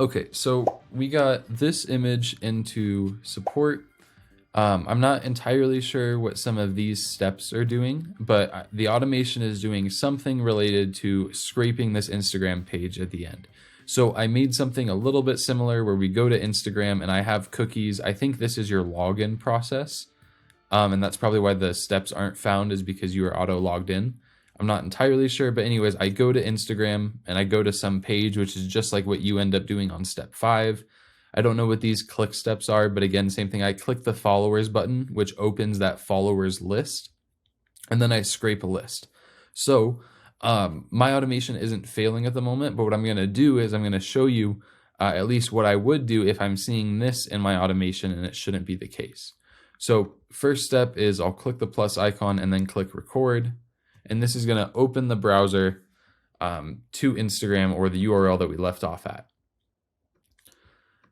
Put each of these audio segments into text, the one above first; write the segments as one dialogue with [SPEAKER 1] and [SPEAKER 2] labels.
[SPEAKER 1] Okay, so we got this image into support. I'm not entirely sure what some of these steps are doing, but the automation is doing something related to scraping this Instagram page at the end. So I made something a little bit similar where we go to Instagram and I have cookies. I think this is your login process. And that's probably why the steps aren't found, is because you are auto logged in. I'm not entirely sure, but anyways, I go to Instagram and I go to some page, which is just like what you end up doing on step 5. I don't know what these click steps are, but again, same thing. I click the followers button, which opens that followers list, and then I scrape a list. So my automation isn't failing at the moment, but what I'm going to do is I'm going to show you at least what I would do if I'm seeing this in my automation and it shouldn't be the case. So first step is I'll click the plus icon and then click record. And this is going to open the browser to Instagram, or the URL that we left off at.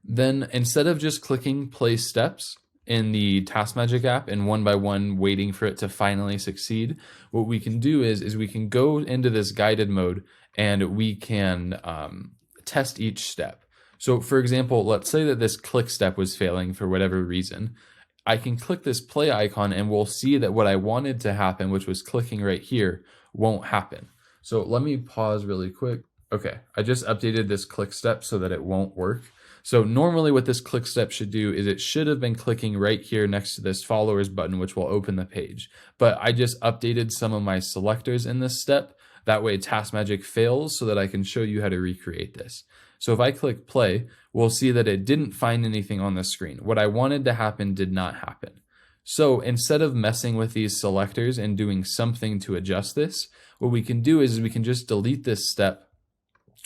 [SPEAKER 1] Then instead of just clicking play steps in the TaskMagic app and one by one waiting for it to finally succeed, what we can do is we can go into this guided mode and we can test each step. So for example, let's say that this click step was failing for whatever reason. I can click this play icon and we'll see that what I wanted to happen, which was clicking right here, won't happen. So let me pause really quick. Okay, I just updated this click step so that it won't work. So normally what this click step should do is it should have been clicking right here next to this followers button, which will open the page. But I just updated some of my selectors in this step. That way TaskMagic fails so that I can show you how to recreate this. So if I click play, we'll see that it didn't find anything on the screen. What I wanted to happen did not happen. So instead of messing with these selectors and doing something to adjust this, what we can do is we can just delete this step,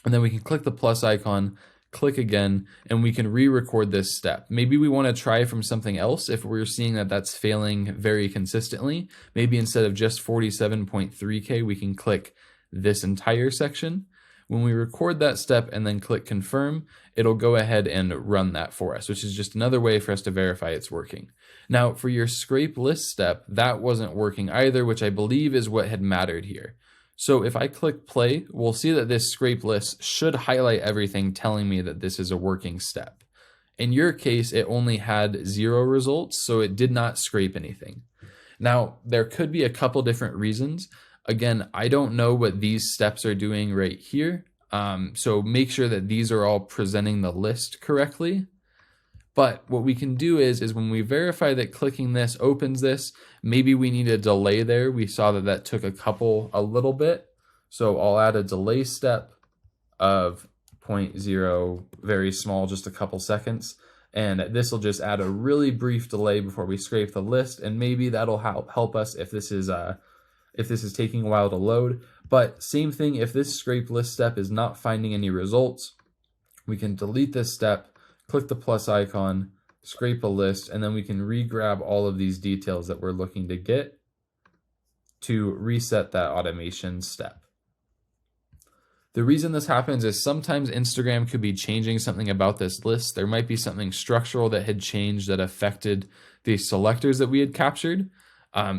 [SPEAKER 1] and then we can click the plus icon, click again, and we can re-record this step. Maybe we want to try from something else if we're seeing that that's failing very consistently. Maybe instead of just 47.3K, we can click this entire section. When we record that step and then click confirm, it'll go ahead and run that for us, which is just another way for us to verify it's working. Now, for your scrape list step, that wasn't working either, which I believe is what had mattered here. So if I click play, we'll see that this scrape list should highlight everything, telling me that this is a working step. In your case, it only had 0 results, so it did not scrape anything. Now, there could be a couple different reasons. Again, I don't know what these steps are doing right here. So make sure that these are all presenting the list correctly. But what we can do is when we verify that clicking this opens this, maybe we need a delay there. We saw that that took a little bit. So I'll add a delay step of 0.0, very small, just a couple seconds. And this will just add a really brief delay before we scrape the list. And maybe that'll help us if this is taking a while to load. But same thing, if this scrape list step is not finding any results, we can delete this step, click the plus icon, scrape a list, and then we can re-grab all of these details that we're looking to get to reset that automation step. The reason this happens is sometimes Instagram could be changing something about this list. There might be something structural that had changed that affected the selectors that we had captured.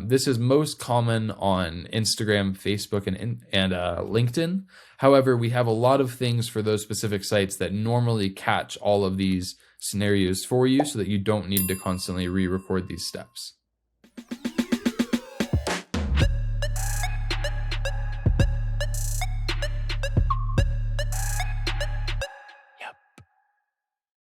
[SPEAKER 1] This is most common on Instagram, Facebook, and LinkedIn. However, we have a lot of things for those specific sites that normally catch all of these scenarios for you so that you don't need to constantly re-record these steps.